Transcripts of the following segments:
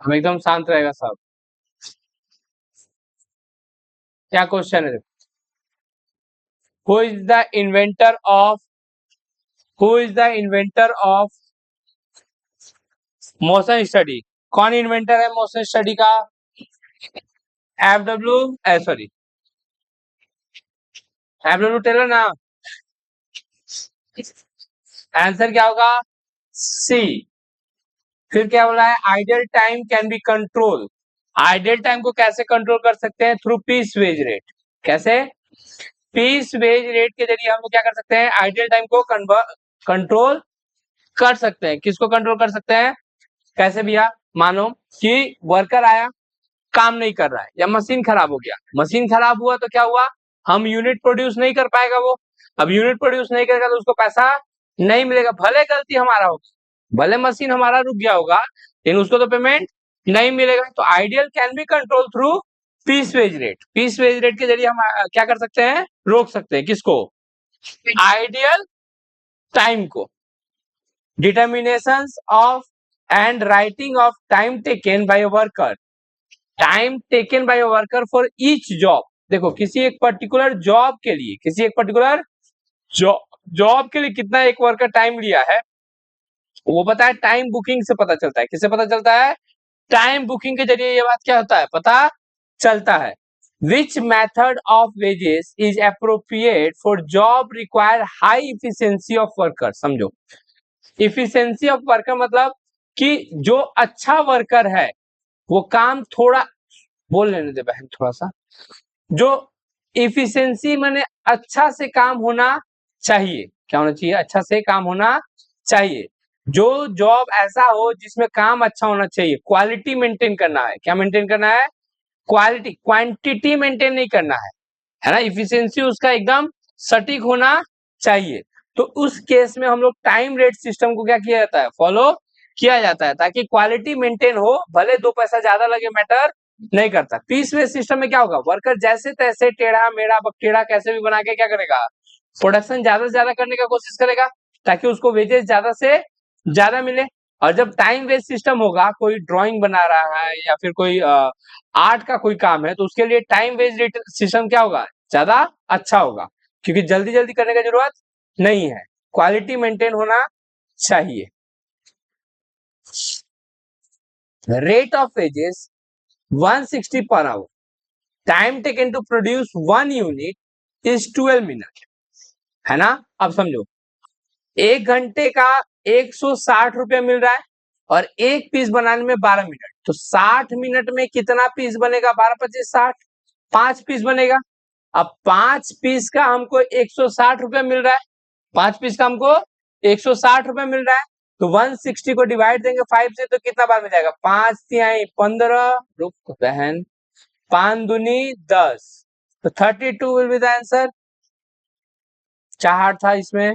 हम एकदम शांत रहेगा सब। क्या क्वेश्चन है? Who is the inventor of who is the inventor of motion study? कौन इन्वेंटर है मोशन स्टडी का? F W sorry, F W Taylor ना। आंसर क्या होगा? सी। फिर क्या बोला है? Ideal time can be control. Ideal time को कैसे कंट्रोल कर सकते हैं? Through piece wage rate. कैसे? पीस वेज रेट के जरिए हम लोग क्या कर सकते हैं? आइडियल टाइम को कंट्रोल कर सकते हैं। किसको कंट्रोल कर सकते हैं? कैसे भैया? मानो कि वर्कर आया, काम नहीं कर रहा है या मशीन खराब हो गया। मशीन खराब हुआ तो क्या हुआ? हम यूनिट प्रोड्यूस नहीं कर पाएगा वो। अब यूनिट प्रोड्यूस नहीं करेगा तो उसको पैसा नहीं मिलेगा। भले गलती हमारा होगा, भले मशीन हमारा रुक गया होगा, लेकिन उसको तो पेमेंट नहीं मिलेगा। तो ideal can be control through piece wage rate. Piece wage rate के जरिए हम क्या कर सकते हैं? रोक सकते हैं। किसको? आइडियल टाइम को। Determinations of and writing of time taken by a worker. Time taken by a worker for each job. देखो, किसी एक पर्टिकुलर जॉब के लिए, किसी एक पर्टिकुलर जॉब के लिए कितना एक वर्कर टाइम लिया है, वो पता है टाइम बुकिंग से पता चलता है। किससे पता चलता है? टाइम बुकिंग के जरिए ये बात क्या होता है? पता चलता है। Which method of wages is appropriate for job require high efficiency of worker? समझो, इफिशियंसी ऑफ वर्कर मतलब कि जो अच्छा वर्कर है वो काम थोड़ा, बोल लेने दे बहन थोड़ा सा, जो इफिशियंसी माने अच्छा से काम होना चाहिए। क्या होना चाहिए? अच्छा से काम होना चाहिए। जो जॉब ऐसा हो जिसमें काम अच्छा होना चाहिए, क्वालिटी मेंटेन करना है। क्या मेंटेन करना है? क्वालिटी, क्वांटिटी मेंटेन नहीं करना है ना। इफिशियंसी उसका एकदम सटीक होना चाहिए। तो उस केस में हम लोग टाइम रेट सिस्टम को क्या किया जाता है? फॉलो किया जाता है, ताकि क्वालिटी मेंटेन हो। भले दो पैसा ज्यादा लगे, मैटर नहीं करता। पीस वेस सिस्टम में क्या होगा? वर्कर जैसे तैसे टेढ़ा मेढ़ा बकटेढ़ा कैसे भी बना के क्या करेगा? प्रोडक्शन ज्यादा से ज्यादा करने का कोशिश करेगा, ताकि उसको वेजेस ज्यादा से ज्यादा मिले। और जब टाइम वेस्ट सिस्टम होगा, कोई ड्राइंग बना रहा है या फिर कोई आर्ट का कोई काम है, तो उसके लिए टाइम वेस्ट सिस्टम क्या होगा? ज्यादा अच्छा होगा, क्योंकि जल्दी जल्दी करने की जरूरत नहीं है। क्वालिटी मेंटेन होना चाहिए। Rate of wages 160 per hour. Time taken to produce 1 unit is 12 minute. है ना? अब समझो, 1 घंटे का 160 रुपया मिल रहा है और एक पीस बनाने में 12 मिनट, तो 60 मिनट में कितना पीस बनेगा? 12 25 60, 5 पीस बनेगा। अब 5 पीस का हमको 160 रुपया मिल रहा है। 5 पीस का हमको 160 रुपया मिल रहा है, तो 160 को डिवाइड देंगे 5 से, तो कितना बार में जाएगा? 5 तिहाई 15, रुक बहन, 5 दूनी 10, तो 32 विल बी द आंसर। चार था इसमें।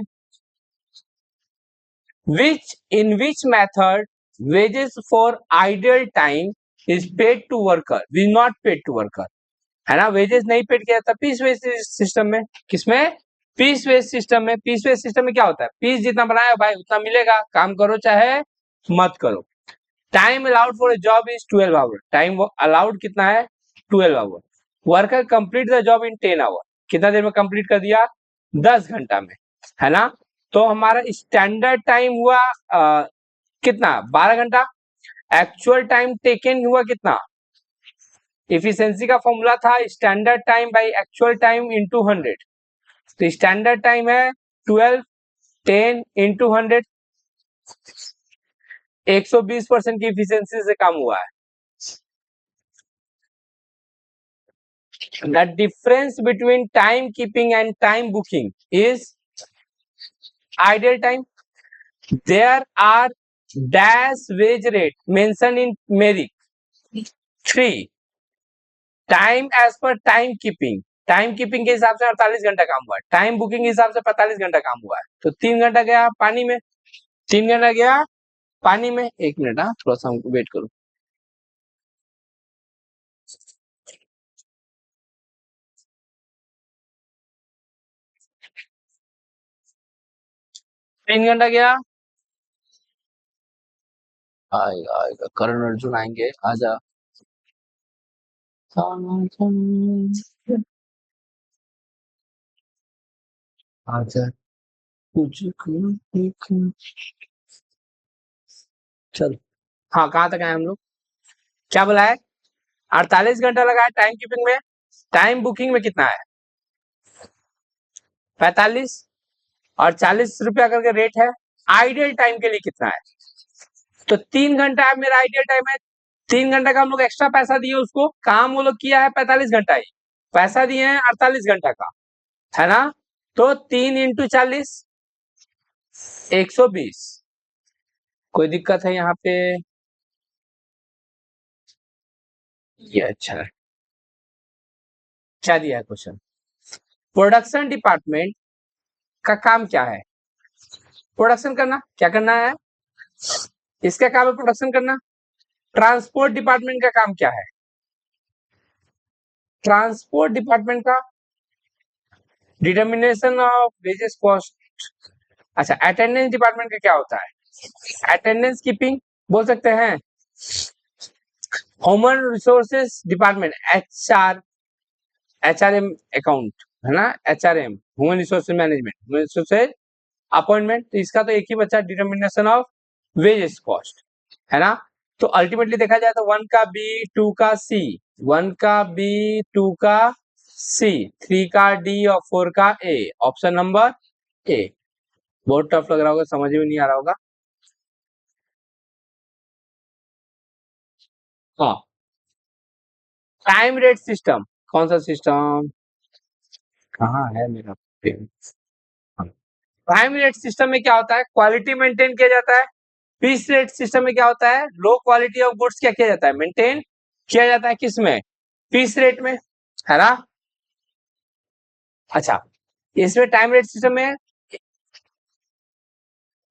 In which method wages for ideal time is paid to worker, is not paid to worker? है ना, वेजेस नहीं पेड किया जाता पीस वेज सिस्टम में। किसमें? पीस वेज सिस्टम में। पीस वेज सिस्टम में क्या होता है? पीस जितना बनाया भाई उतना मिलेगा, काम करो चाहे मत करो। Time allowed for a job is 12 hour. Time allowed कितना है? 12 hour. Worker complete the job in 10 hour. कितना देर में कंप्लीट कर दिया? 10 घंटा में। है ना? तो हमारा स्टैंडर्ड टाइम हुआ कितना? 12 घंटा। एक्चुअल टाइम टेकन हुआ कितना? इफिशियंसी का फॉर्मूला था standard time by actual time into 100। तो स्टैंडर्ड टाइम है 12, 10 इंटू 100, 120% की इफिशियंसी से काम हुआ है। The difference between time keeping and time booking is ideal time. There are dash wage rate mention in merit 3। Time as per time keeping, time keeping के हिसाब से 48 घंटा काम हुआ है, टाइम बुकिंग के हिसाब से 45 घंटा काम हुआ है। तो 3 घंटा गया पानी में, 3 घंटा गया पानी में। 1 मिनट, हाँ थोड़ा सा हमको वेट करो। तीन घंटा गया आएगा आएगा, करण अर्जुन आएंगे, आजा। आजा तुझको देखूं। चल, हाँ कहाँ तक आए हम लोग? क्या बोला है? 48 घंटा लगा है टाइम कीपिंग में। टाइम बुकिंग में कितना है? 45 और 40 रुपया करके रेट है। आइडियल टाइम के लिए कितना है? तो 3 घंटा है मेरा आइडियल टाइम है। 3 घंटा का हम लोग एक्स्ट्रा पैसा दिए उसको, काम वो लोग किया है 45 घंटा ही, पैसा दिए हैं 48 घंटा का, है ना? तो 3 × 40 120। कोई दिक्कत है यहाँ पे? ये अच्छा है। क्या दिया है क्वेश्चन? प्रोडक्शन डिपार्टमेंट का काम क्या है? प्रोडक्शन करना। क्या करना है? इसका काम है प्रोडक्शन करना। ट्रांसपोर्ट डिपार्टमेंट का काम क्या है? ट्रांसपोर्ट डिपार्टमेंट का डिटर्मिनेशन ऑफ वेजेस कॉस्ट। अच्छा, अटेंडेंस डिपार्टमेंट का क्या होता है? अटेंडेंस कीपिंग बोल सकते हैं। Human resources department, HRM account है ना, HRM human resources management, human resources appointment. तो इसका तो एक ही बच्चा, डिटर्मिनेशन ऑफ वेजेस कॉस्ट, है ना? तो अल्टीमेटली देखा जाए तो 1 का बी, 2 का सी, 1 का बी, 2 का सी, 3 का डी और 4 का ए, ऑप्शन नंबर ए। बहुत टफ लग रहा होगा, समझ में नहीं आ रहा होगा। हाँ, टाइम रेट सिस्टम। कौन सा सिस्टम? कहाँ है मेरा पेन? टाइम रेट सिस्टम में क्या होता है? क्वालिटी मेंटेन किया जाता है। पीस रेट सिस्टम में क्या होता है? लो क्वालिटी ऑफ गुड्स क्या किया जाता है? मेंटेन किया जाता है। किसमें? पीस रेट में, है ना? अच्छा, इसमें टाइम रेट सिस्टम में,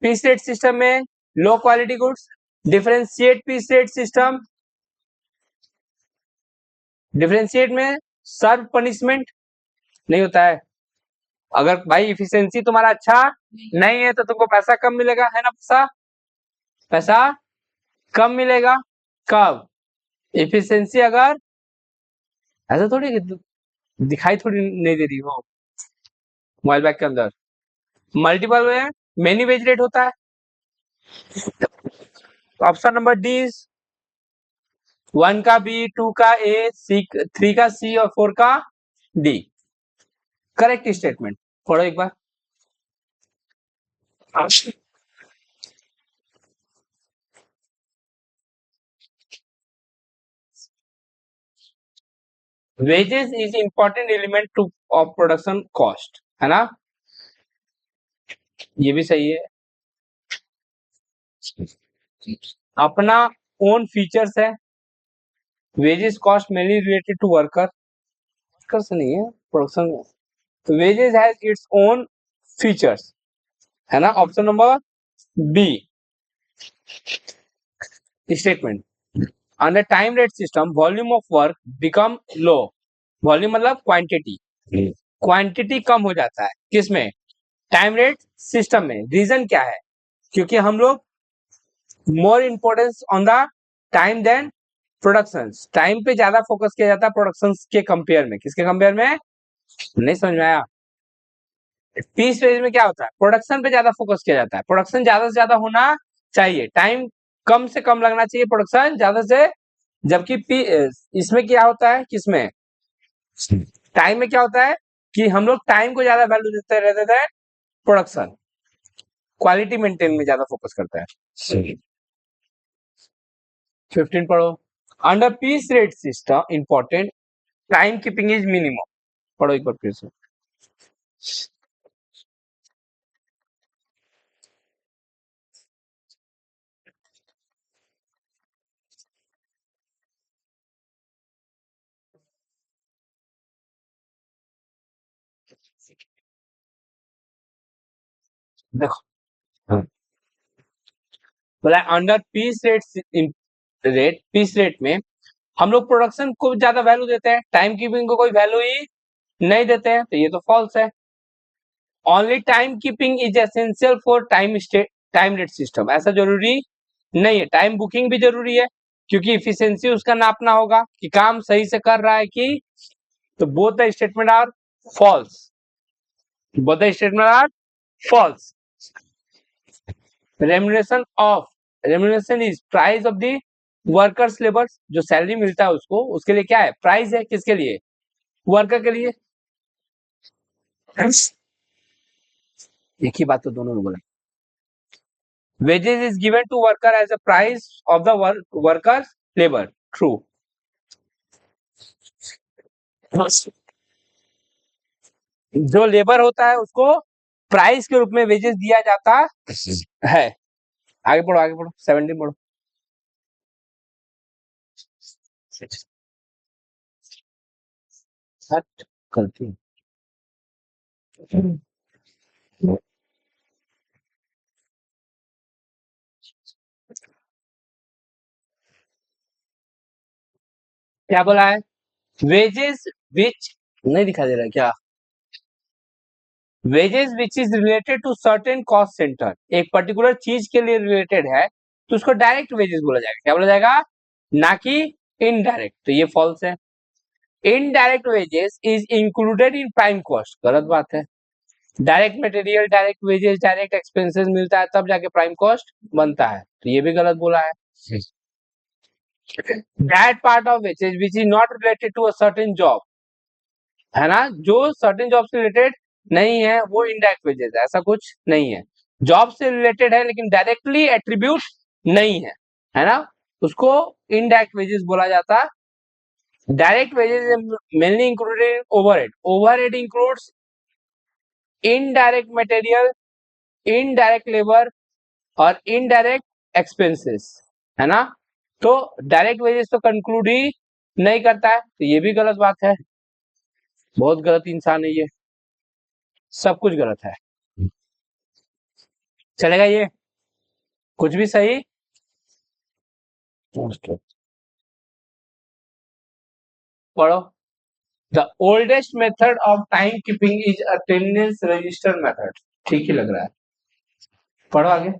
पीस रेट सिस्टम में low quality goods, differentiate piece rate system, differentiate में सर्व पनिशमेंट नहीं होता है। अगर भाई इफिशिएंसी तुम्हारा अच्छा नहीं है तो तुमको पैसा कम मिलेगा, है ना? पैसा पैसा कम मिलेगा। कब? इफिशिएंसी अगर, ऐसा थोड़ी दिखाई थोड़ी नहीं दे रही हो मोबाइल बैग के अंदर। मल्टीपल में मेनी वेज रेट होता है। ऑप्शन नंबर डी, 1 का बी, 2 का ए, 3 का सी और 4 का डी। Correct statement. पढ़ो एक बार। Wages is important element two of production cost, है ना? ये भी सही है। अपना ओन फीचर्स है। Wages cost mainly related to worker से नहीं है, production. Wages has its own features, है ना? Option number B statement. Under time rate system volume of work become low. Volume मतलब क्वांटिटी, क्वांटिटी कम हो जाता है। किसमें? टाइम रेट सिस्टम में। रीजन क्या है? क्योंकि हम लोग more importance on the time than production, time पे ज्यादा फोकस किया जाता है प्रोडक्शन के कंपेयर में। किसके कंपेयर में? नहीं समझ में आया? पीस फेज में क्या होता है? प्रोडक्शन पे ज्यादा फोकस किया जाता है। प्रोडक्शन ज्यादा से ज्यादा होना चाहिए, टाइम कम से कम लगना चाहिए, प्रोडक्शन ज्यादा से। जबकि इसमें क्या होता है? किसमें? टाइम में क्या होता है कि हम लोग टाइम को ज्यादा वैल्यू देते रहते थे, प्रोडक्शन क्वालिटी मेंटेन में ज्यादा फोकस करता है। 15 पढ़ो। Under piece rate system important time keeping is minimum. पढ़ो एक बार फिर से। देखो, बोला अंडर पीस पीस रेट में हम लोग प्रोडक्शन को ज्यादा वैल्यू देते हैं, टाइम कीपिंग को कोई वैल्यू ही नहीं देते हैं, तो ये तो फॉल्स है। Only time keeping is essential for time rate system, ऐसा जरूरी नहीं है। टाइम बुकिंग भी जरूरी है क्योंकि इफिशियंसी उसका नापना होगा कि काम सही से कर रहा है कि, तो both the statement are false, both the statement are false. Remuneration is price of the workers labour, जो सैलरी मिलता है उसको, उसके लिए क्या है, प्राइस है, किसके लिए, वर्कर के लिए। एक ही बात तो दोनों में बोला। Wages is given to worker as a price of the workers labour, true. जो लेबर होता है उसको प्राइस के रूप में वेजेस दिया जाता है। आगे पढ़ो, आगे पढ़ो, 17 पढ़ो। हट, गलती। क्या बोला है, वेजेस विच, नहीं दिखा दे रहा है क्या, wages which is related to certain cost centre, एक पर्टिकुलर चीज के लिए रिलेटेड है तो उसको डायरेक्ट वेजेस बोला जाएगा। क्या बोला जाएगा, ना कि इनडायरेक्ट, तो ये फॉल्स है। Indirect wages is included in prime cost, गलत बात है। Direct material, direct wages, direct expenses मिलता है तब जाके प्राइम कॉस्ट बनता है, तो ये भी गलत बोला है। That part of wages which is not related to a certain job, है ना, जो सर्टेन जॉब से रिलेटेड नहीं है वो इनडायरेक्ट वेजेस है, ऐसा कुछ नहीं है। जॉब से रिलेटेड है लेकिन डायरेक्टली एट्रीब्यूट नहीं है ना, उसको इनडायरेक्ट वेजेस बोला जाता है। Direct wages mainly included overhead, overhead includes indirect material, indirect labour और इनडायरेक्ट एक्सपेंसेस, है ना। तो डायरेक्ट वेजेस तो कंक्लूड ही नहीं करता है, तो ये भी गलत बात है। बहुत गलत इंसान है ये, सब कुछ गलत है। चलेगा ये, कुछ भी सही। पढ़ो। The oldest method of time keeping is attendance register method, ठीक ही लग रहा है, पढ़ो आगे।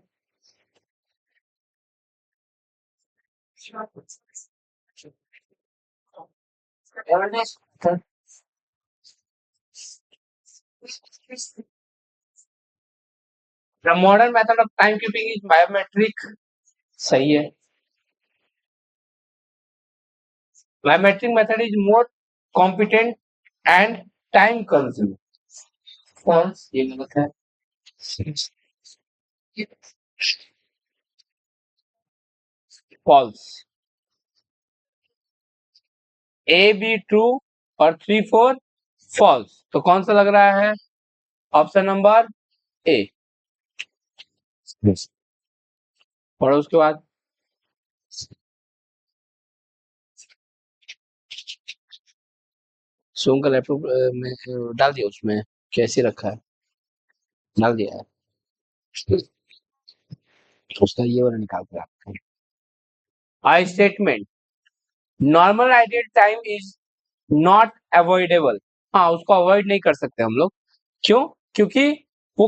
The modern method of time keeping is biometric, सही है। Biometric method is more competent and time consuming, false, ये गलत है। फॉल्स, ए बी ट्रू और 3 4 फॉल्स, तो कौन सा लग रहा है, ऑप्शन नंबर ए। पढ़ो उसके बाद। सोम का लैपटॉप में डाल दिया, उसमें कैसे रखा है, डाल दिया है, उसका ये वाला निकाल कर रखा है। I statement, normal ideal time is not avoidable, हाँ उसको अवॉइड नहीं कर सकते हम लोग, क्यों, क्योंकि वो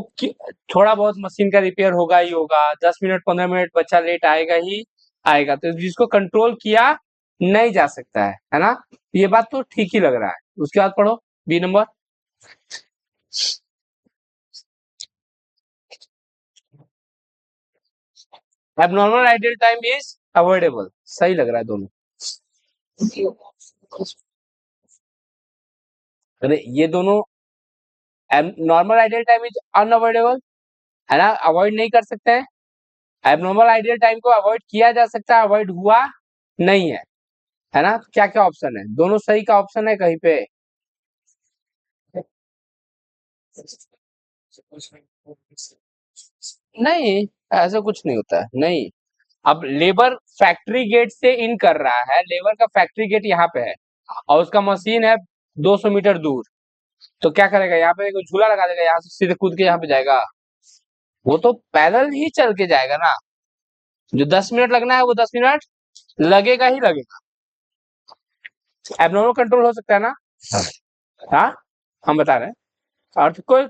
थोड़ा बहुत मशीन का रिपेयर होगा ही होगा, 10 मिनट 15 मिनट बच्चा लेट आएगा ही आएगा, तो जिसको कंट्रोल किया नहीं जा सकता है ना, ये बात तो ठीक ही लग रहा है। उसके बाद पढ़ो B number. Abnormal ideal time is avoidable, सही लग रहा है दोनों। अरे ये दोनों, normal ideal time is unavoidable, है ना, अवॉइड नहीं कर सकते हैं। एबनॉर्मल आइडियल टाइम को अवॉइड किया जा सकता है, अवॉइड हुआ नहीं है ना। क्या क्या ऑप्शन है, दोनों सही का ऑप्शन है कहीं पे। नहीं, ऐसा कुछ नहीं होता है, नहीं। अब लेबर फैक्ट्री गेट से इन कर रहा है, लेबर का फैक्ट्री गेट यहाँ पे है और उसका मशीन है 200 मीटर दूर, तो क्या करेगा, यहाँ पे कोई झूला लगा देगा, यहाँ से सीधे कूद के यहाँ पे जाएगा, वो तो पैदल ही चल के जाएगा ना। जो 10 मिनट लगना है वो 10 मिनट लगेगा ही लगेगा। एबनॉर्मल कंट्रोल हो सकता है ना। हाँ, हम बता रहे हैं, अर्थ को,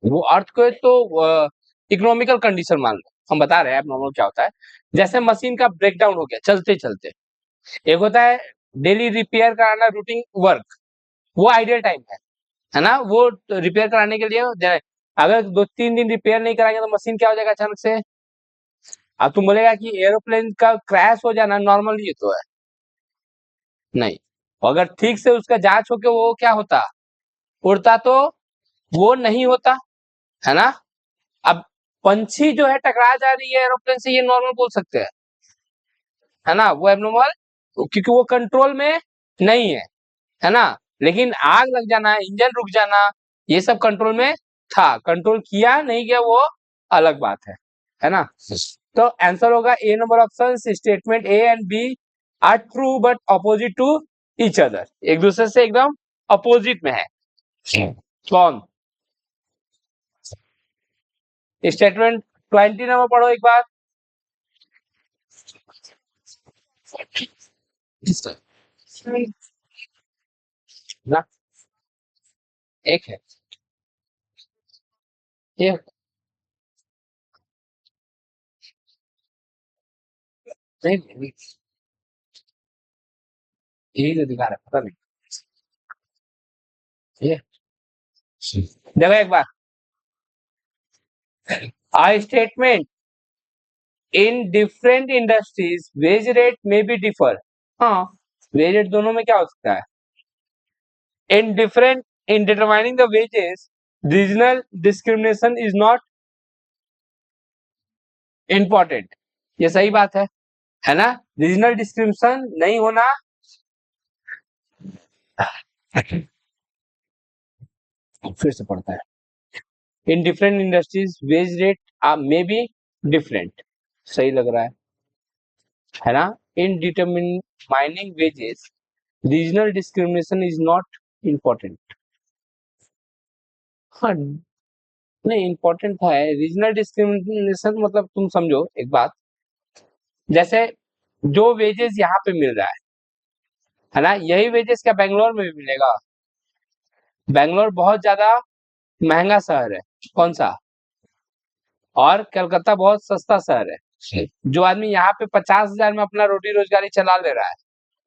वो अर्थ को तो इकोनॉमिकल कंडीशन मान लो, हम बता रहे हैं एबनॉर्मल क्या होता है। जैसे मशीन का ब्रेकडाउन हो गया चलते चलते, एक होता है डेली रिपेयर कराना रूटीन वर्क, वो आइडियल टाइम है ना, वो रिपेयर कराने के लिए अगर 2-3 दिन रिपेयर नहीं कराएंगे तो मशीन क्या हो जाएगा अचानक से। अब तुम बोलेगा कि एरोप्लेन का क्रैश हो जाना नॉर्मल ये तो है, नहीं, अगर ठीक से उसका जांच होके वो क्या होता, उड़ता तो वो नहीं होता, है ना। अब पंछी जो है टकरा जा रही है एरोप्लेन से, ये नॉर्मल बोल सकते हैं, है ना, वो एब्नॉर्मल क्योंकि वो कंट्रोल में नहीं है ना। लेकिन आग लग जाना, इंजन रुक जाना, ये सब कंट्रोल में था, कंट्रोल किया नहीं किया वो अलग बात है ना। तो आंसर होगा A number option, statement A and B are true but opposite to each other, एक दूसरे से एकदम अपोजिट में है। कौन? स्टेटमेंट 20 नंबर पढ़ो एक बार। ना एक है, ये नहीं नहीं, यही तो दिखा रहा है, पता नहीं ये देखो एक बार, a statement in different industries wage rate में बी डिफर, हाँ वेज रेट दोनों में क्या हो सकता है, in different in determining the wages regional discrimination is not important, ये सही बात है ना, रीजनल डिस्क्रिमिनेशन नहीं होना। फिर से पढ़ता है, in different industries wage rate may be different, सही लग रहा है ना, in determining wages regional discrimination is not important, हाँ नहीं इम्पोर्टेंट है, रीजनल डिस्क्रिमिनेशन मतलब तुम समझो एक बात, जैसे जो वेजेस यहाँ पे मिल रहा है ना, यही वेजेस क्या बेंगलोर में भी मिलेगा, बेंगलोर बहुत ज्यादा महंगा शहर है, कौन सा, और कलकत्ता बहुत सस्ता शहर है, जो आदमी यहाँ पे 50,000 में अपना रोटी रोजगारी चला ले रहा है,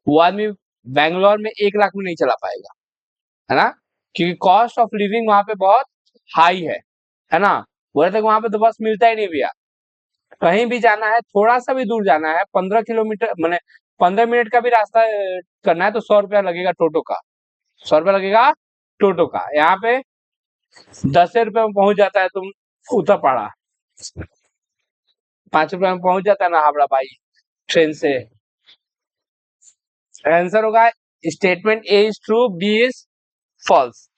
वो आदमी बेंगलोर में 1 लाख में नहीं चला पाएगा, है ना, क्योंकि कॉस्ट ऑफ लिविंग वहां पे बहुत हाई है ना। बोले तक वहां पे तो बस मिलता ही नहीं भैया, कहीं भी जाना है थोड़ा सा भी दूर जाना है 15 किलोमीटर मैंने 15 मिनट का भी रास्ता करना है तो 100 रुपया लगेगा टोटो का, 100 रुपया लगेगा टोटो का, यहाँ पे 10 रुपए में पहुंच जाता है तुम उतरपाड़ा, 5 रुपए में पहुंच जाता है ना हावड़ा भाई ट्रेन से। आंसर होगा statement A is true B is false,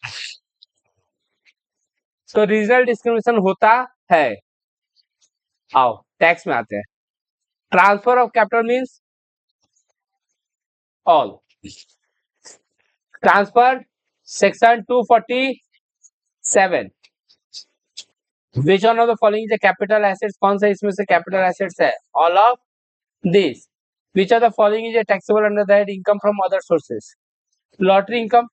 तो रीजनल डिस्क्रिमिनेशन होता है। आओ टैक्स में आते हैं, transfer of capital means all, transfer section 247, which one of the following is capital assets, कौन सा इसमें से कैपिटल एसेट्स है, all of this, which of the following is taxable under that income from other sources, lottery income,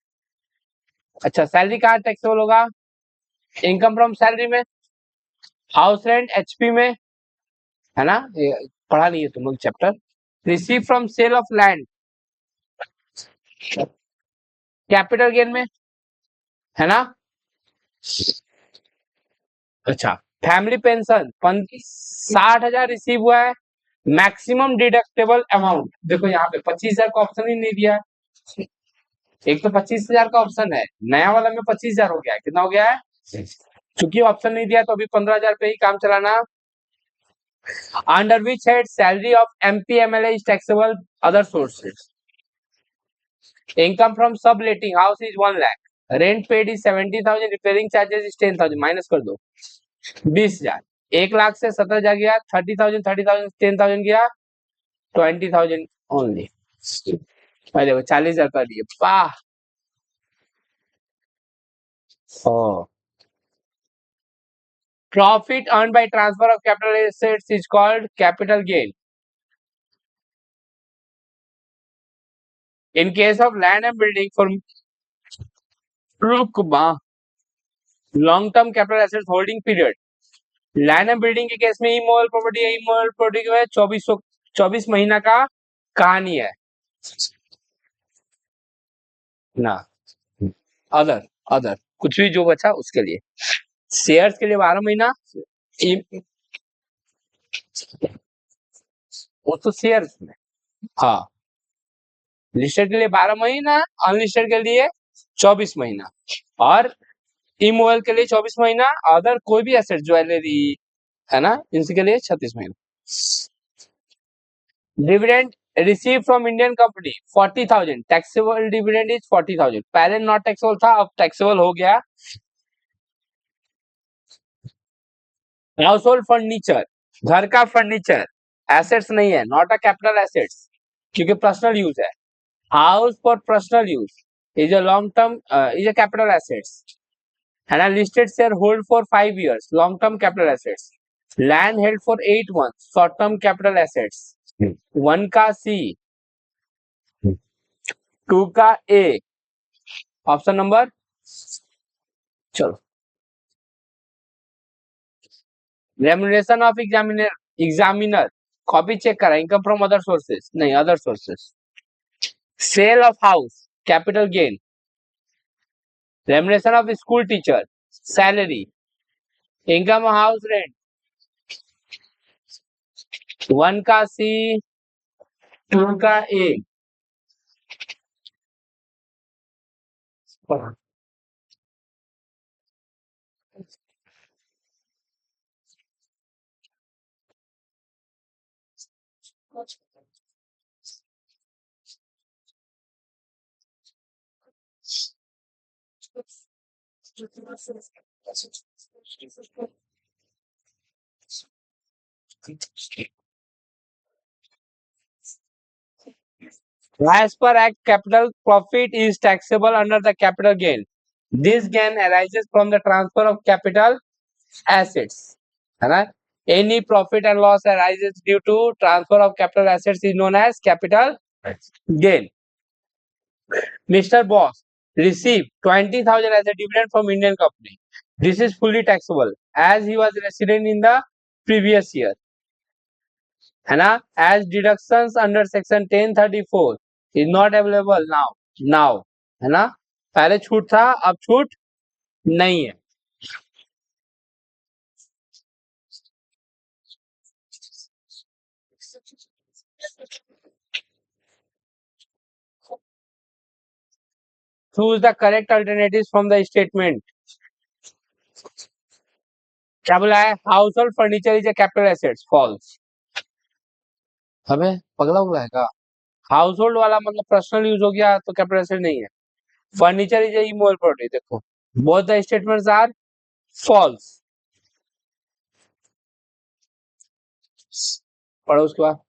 अच्छा salary कहाँ taxable होगा, income from salary में, house rent HP में, है ना, ये पढ़ा नहीं है तुम लोग chapter, receive from sale of land capital gain में, है ना, अच्छा फैमिली पेंशन 60,000 रिसीव हुआ है, मैक्सिमम डिडक्टेबल अमाउंट देखो यहाँ पे 25,000 का ऑप्शन ही नहीं दिया है, एक तो 25,000 का ऑप्शन है, नया वाला में 25,000 हो गया है, कितना हो गया है, चूंकि ऑप्शन नहीं दिया तो अभी 15,000 पे ही काम चलाना। Under which head salary of MP MLA is taxable other sources, income from sub letting house is 1 lakh, rent paid is 70,000, repairing charges is 10,000, minus कर दो 20,000, 1 लाख से 17,000 गया, 30,000 30,000 10,000 गया, 20,000 ओनली, देखो 40,000 कर दिए, वाह, profit earned by transfer of capital assets is called capital gain. In case of land and building for long term capital assets holding period, land and building के केस में इमूवेबल प्रॉपर्टी है, immovable property में 24 महीना का कहानी है ना। Other other कुछ भी जो बचा उसके लिए, शेयर्स के लिए 12 महीना, वो तो शेयर्स में, हाँ, लिस्टेड के लिए 12 महीना, अनलिस्टेड के लिए 24 महीना, और इमूवेबल के लिए 24 महीना, अदर कोई भी एसेट ज्वेलरी है ना, इनके लिए 36 महीना। Dividend receive from Indian company 40,000, taxable dividend is 40,000, पहले नॉट टैक्सेबल था, अब टैक्सेबल हो गया। हाउस होल्ड फर्नीचर, घर का फर्नीचर, एसेट्स नहीं है, नॉट अ कैपिटल एसेट्स, क्योंकि पर्सनल यूज है। House for personal use is a long term, is a capital assets, है ना। Listed share hold for 5 years, long term capital assets. Land held for 8 months, short term capital assets. 1 का C, 2 का A, option number, चलो। Remuneration of examiner copy check करा, income from other sources नहीं, other sources. Sale of house capital gain, remuneration of school teacher salary, income house rent. 1 का C, 2 का ए। As per Act, capital profit is taxable under the capital gain. This gain arises from the transfer of capital assets, है ना। Any profit and loss arises due to transfer of capital assets is known as capital gain. Mr. Boss received 20,000 as a dividend from Indian company. This is fully taxable as he was resident in the previous year, है ना। As deductions under section 1034 is not available now, है ना। पहले छूट था, अब छूट नहीं है। Choose the correct alternatives from the statement। क्या बोला है, household furniture is a capital assets, false. हमें पगला हुआ है का, हाउस होल्ड वाला मतलब पर्सनल यूज हो गया तो कैपिटल एसेट नहीं है। Furniture is a immovable property, देखो both the statements are false. पढ़ो उसके बाद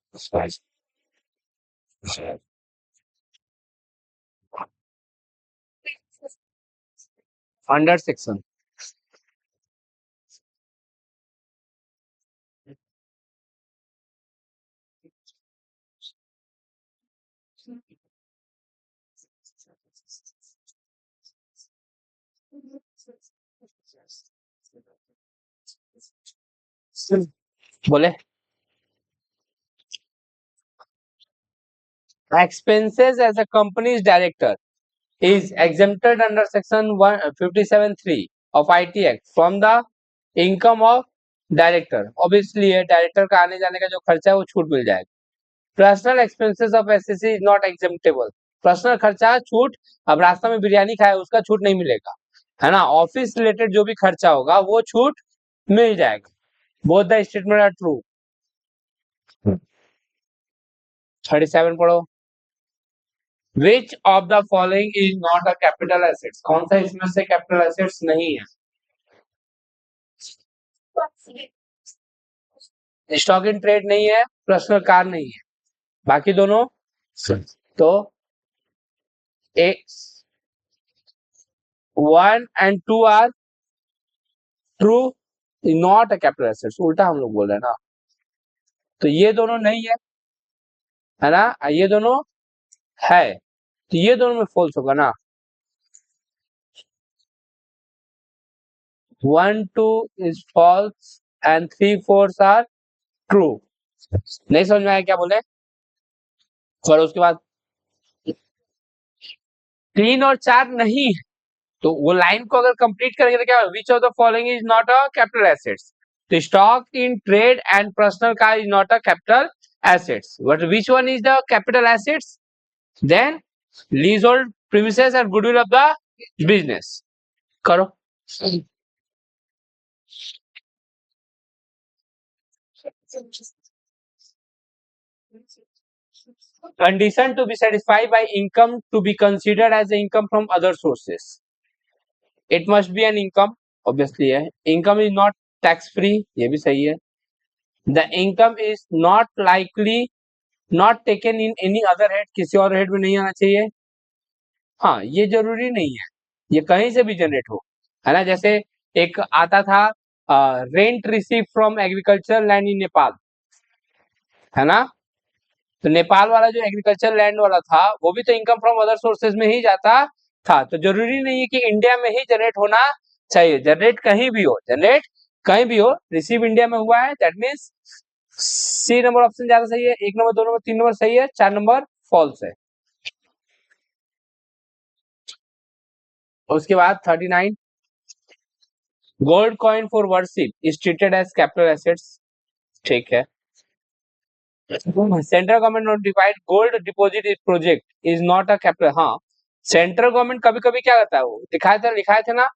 अंडर सेक्शन। बोले expenses as a company's director is exempted under section 157(3) of IT Act from the income of director। Obviously है, director का आने जाने का जो खर्चा है वो छूट मिल जाएगा। Personal expenses of SSC is not exemptable, personal खर्चा छूट, अब रास्ता में बिरयानी खाए उसका छूट नहीं मिलेगा, है ना। ऑफिस रिलेटेड जो भी खर्चा होगा वो छूट मिल जाएगा। Both the statement are true. 37 पढ़ो। Which of the following is not a capital assets, कौन सा इसमें से कैपिटल एसेट्स नहीं है। स्टॉक इन ट्रेड नहीं है, पर्सनल कार नहीं है, बाकी दोनों तो एक 1 and 2 are true, not a capital assets, उल्टा हम लोग बोल रहे हैं ना। तो ये दोनों नहीं है ना, ये दोनों है, तो ये दोनों में फॉल्स होगा ना। 1 2 is false and 3/4 are true। नहीं समझ में आया क्या बोले? और उसके बाद 3 और 4 नहीं है, तो वो लाइन को अगर कंप्लीट करेंगे तो क्या होगा? Which of the following is not a capital assets? तो stock in trade and personal car is not a capital assets, but which one is the capital assets? Then leasehold premises and goodwill of the business। करो। Condition to be satisfied by income to be considered as a income from other sources। It must be an income, obviously है। Income is not tax free, ये भी सही है। The income is not likely not taken in any other head, किसी और head में नहीं आना चाहिए। हाँ, ये जरूरी नहीं है, ये कहीं से भी जनरेट हो, है ना। जैसे एक आता था rent receive from agriculture land in Nepal, है ना। तो नेपाल वाला जो एग्रीकल्चर लैंड वाला था वो भी तो इनकम फ्रॉम अदर सोर्सेज में ही जाता था। तो जरूरी नहीं है कि इंडिया में ही जनरेट होना चाहिए, जनरेट कहीं भी हो, जनरेट कहीं भी हो, रिसीव इंडिया में हुआ है, that means C number option ज्यादा सही है। 1 नंबर 2 नंबर 3 नंबर सही है, 4 नंबर फॉल्स है। उसके बाद 39 gold coin for worship is treated as capital assets, ठीक है। Central government notified gold deposit is project is not a capital. हाँ, सेंट्रल गवर्नमेंट कभी कभी क्या करता है, वो लिखाए थे ना,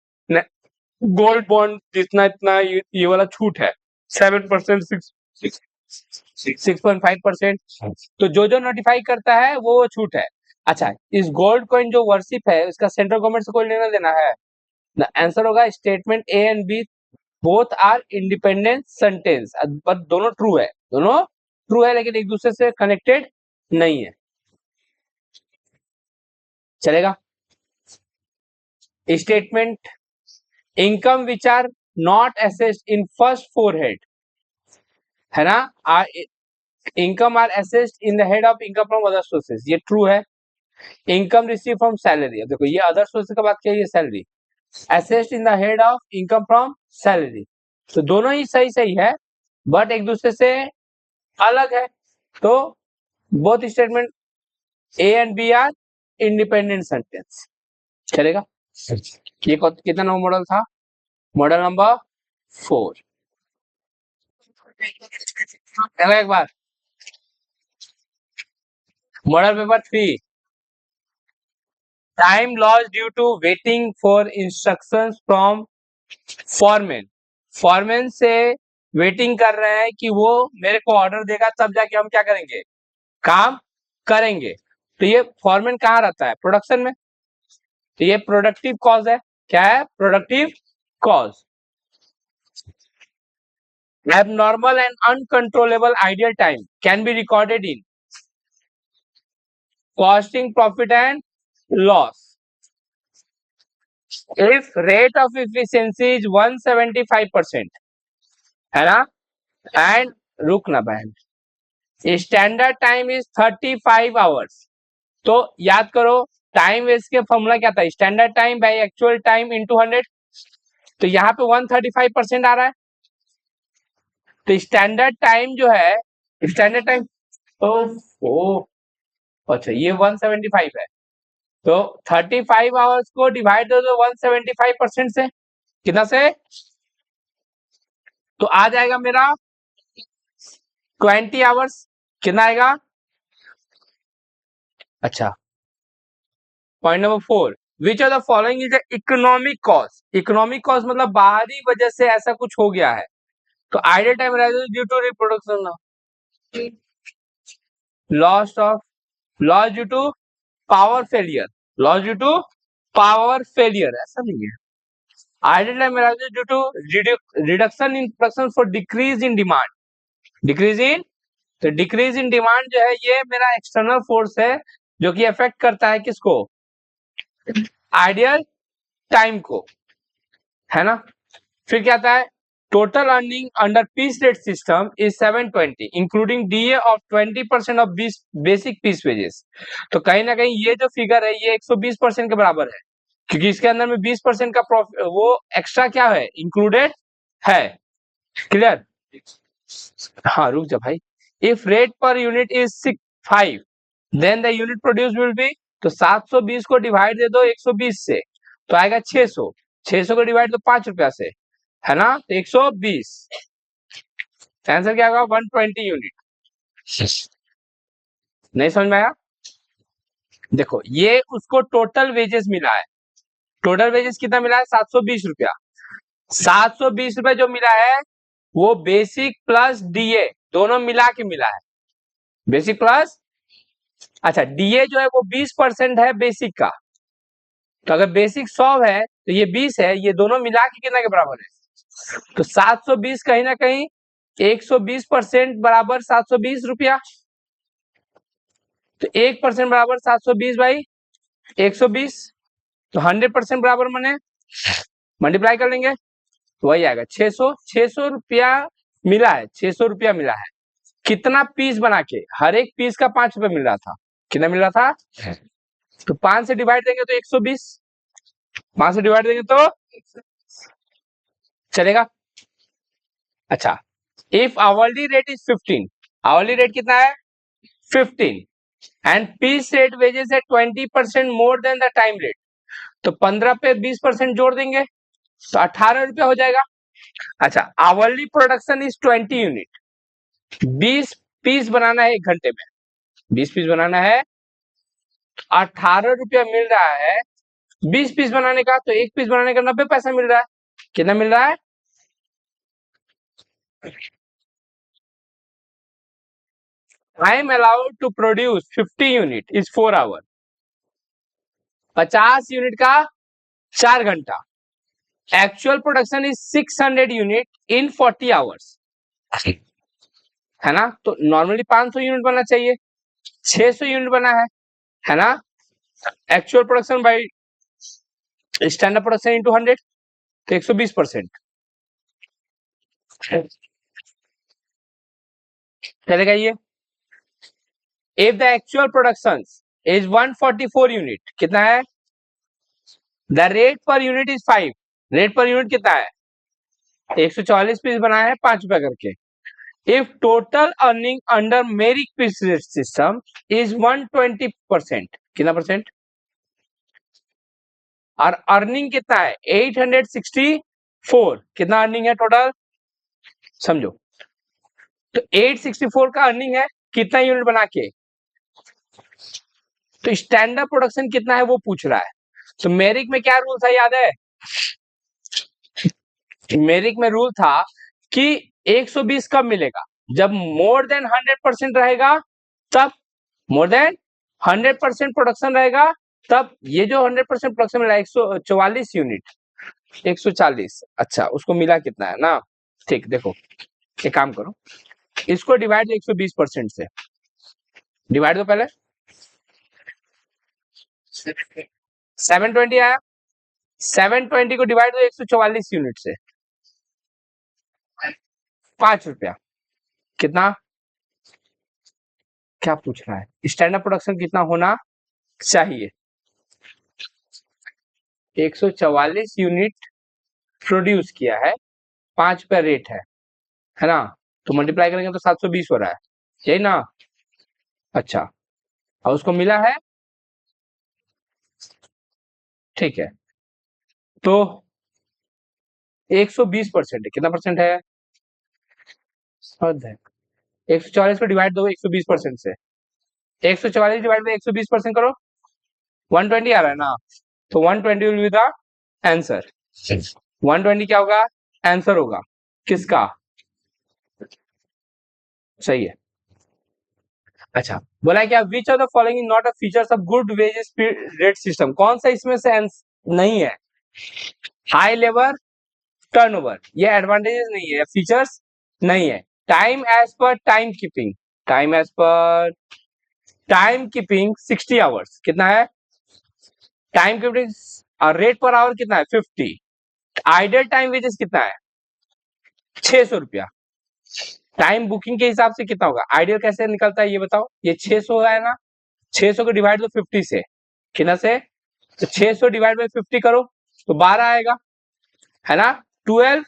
गोल्ड बॉन्ड जितना इतना ये वाला छूट है 7%, 6.5%। तो जो नोटिफाई करता है वो छूट है। अच्छा, इस गोल्ड कॉइन जो वर्शिप है उसका सेंट्रल गवर्नमेंट से कोई लेना देना है? आंसर होगा statement A and B both are independent sentence, पर दोनों ट्रू है, दोनों ट्रू है, लेकिन एक दूसरे से कनेक्टेड नहीं है। चलेगा। Statement income which are not assessed in first 4 head, है ना, income are assessed in the head of income from other sources, ये ट्रू है। इनकम रिसीव फ्रॉम सैलरी, अब देखो ये अदर सोर्सेज का बात किया, ये salary assessed in the head of income from salary, तो दोनों ही सही सही है, बट एक दूसरे से अलग है। तो both statement A and B are independent sentence. चलेगा। ये कितना नंबर मॉडल था? Model number 4। एक बार model paper 3 time loss due to waiting for instructions from foreman. Foreman से वेटिंग कर रहे हैं कि वो मेरे को ऑर्डर देगा तब जाके हम क्या करेंगे, काम करेंगे। तो ये फॉरमैन कहाँ रहता है? प्रोडक्शन में। तो ये प्रोडक्टिव कॉज है। क्या है? Productive cause. Abnormal and uncontrollable ideal time can be recorded in costing profit and loss if rate of efficiency is 175%, है ना, and रुकना बहन, स्टैंडर्ड टाइम इज 35 आवर्स। तो याद करो टाइम वेस्ट के फॉर्मूला क्या था? Standard time by actual time into 100। तो यहाँ पे 135% आ रहा है, तो स्टैंडर्ड टाइम जो है, स्टैंडर्ड टाइम, ओ अच्छा ये 175 है, तो 35 आवर्स को डिवाइड कर दो 175% से, कितना से? तो आ जाएगा मेरा 20 आवर्स। कितना आएगा? अच्छा, point number 4 which of the following is economic cause. Economic cause मतलब बाहरी वजह से ऐसा कुछ हो गया है। तो idle time due to reproduction, loss due to power failure, loss due to power failure, ऐसा नहीं है। Idle time due to reduction in production for decrease in demand, decrease in, तो डिक्रीज इन डिमांड जो है ये मेरा external force है जो कि अफेक्ट करता है किसको? आइडियल टाइम को, है ना। फिर क्या आता है? Total earning under piece rate system is 720 including DA of 20% of basic piece wages. तो कहीं ना कहीं ये जो फिगर है ये 120% के बराबर है, क्योंकि इसके अंदर में 20% का प्रॉफिट वो एक्स्ट्रा क्या है, इंक्लूडेड है। क्लियर? हाँ रुक जा भाई। If rate per unit is 5 then the unit produce will be, तो 720 को डिवाइड दे दो 120 से तो आएगा 600, 600 को डिवाइड दो 5 रुपया से, है ना, तो 120। आंसर क्या होगा? 120 यूनिट। नहीं समझ में आया? देखो ये उसको टोटल वेजेस मिला है, टोटल वेजेस कितना मिला है? 720 रुपया। 720 रुपया जो मिला है वो बेसिक प्लस डीए दोनों मिला के मिला है। बेसिक प्लस, अच्छा डीए जो है वो 20% है बेसिक का, तो अगर बेसिक 100 है तो ये 20 है, ये दोनों मिला के कितना के बराबर है? तो 720 कहीं ना कहीं 120% बराबर 720 रुपया, तो 1% बराबर 720 बाई 120, तो 100% बराबर माने मल्टीप्लाई कर लेंगे तो वही आएगा 600। 600 रुपया मिला है, 600 रुपया मिला है। कितना पीस बना के? हर एक पीस का 5 रुपया मिल रहा था। कितना मिल रहा था? तो 5 से डिवाइड देंगे तो 120, 5 से डिवाइड देंगे तो चलेगा। अच्छा, if hourly rate is 15, hourly rate कितना है? 15 एंड पीस रेट वेजेस है 20% more than the time rate, तो 15 पे 20% जोड़ देंगे तो 18 रुपया हो जाएगा। अच्छा, hourly production is 20 unit, 20 piece बनाना है 1 घंटे में, 20 पीस बनाना है, 18 रुपया मिल रहा है 20 पीस बनाने का, तो एक पीस बनाने का 90 पैसा मिल रहा है। कितना मिल रहा है? Time allowed to produce 50 unit is 4 hour, 50 unit का 4 घंटा। Actual production is 600 unit in 40 hours, है ना, तो नॉर्मली 500 यूनिट बनना चाहिए, 600 यूनिट बना है ना। Actual production by standard production into 100, तो 120% चलेगा ये। If the actual production is 144 unit, कितना है? The rate per unit is 5, rate per unit कितना है? 144 पीस बनाया है 5 रुपया करके। If total earning under merit piece system is 120%, कितना परसेंट? और अर्निंग कितना है? 864, कितना अर्निंग है टोटल? समझो, तो 864 का अर्निंग है कितना यूनिट बना के, तो स्टैंडर्ड प्रोडक्शन कितना है वो पूछ रहा है। तो मेरिक में क्या रूल था याद है? मेरिक में रूल था कि 120 कब मिलेगा? जब मोर देन 100% रहेगा, तब मोर देन 100% प्रोडक्शन रहेगा, तब ये जो 100% प्रोडक्शन मिला 144 यूनिट, 140। अच्छा, उसको मिला कितना है ना? ठीक, देखो एक काम करो, इसको डिवाइड 120% से डिवाइड दो पहले, 720 आया, 720 को डिवाइड दो 144 यूनिट से, 5 रुपया। कितना? क्या पूछ रहा है? स्टैंडर्ड प्रोडक्शन कितना होना चाहिए? 144 यूनिट प्रोड्यूस किया है, 5 रुपया रेट है ना, तो मल्टीप्लाई करेंगे तो 720 हो रहा है, यही ना? अच्छा, और उसको मिला है, ठीक है, तो 120% है, कितना परसेंट है? 140 को डिवाइड दो 120% से, 144 डिवाइड बाई 120% करो, 120 आ रहा है ना, तो 120 विल बी द आंसर। 120 क्या होगा? आंसर होगा किसका? सही है। अच्छा, बोला क्या which of the following is not a features of good wages rate system, कौन सा इसमें से नहीं है? हाई लेबर टर्नओवर, ये एडवांटेजेस नहीं है, फीचर्स नहीं है। Time as per time keeping, time as per time keeping 60 hours, कितना है? Time keeping rate per hour कितना है? 50। आइडल टाइम वेजेस कितना है? 600 रुपया। टाइम बुकिंग के हिसाब से कितना होगा? आइडियल कैसे निकलता है ये बताओ? ये 600 है ना, 600 को डिवाइड दो 50 से, कितना से? तो 600 डिवाइड बाई 50 करो तो 12 आएगा, है ना। 12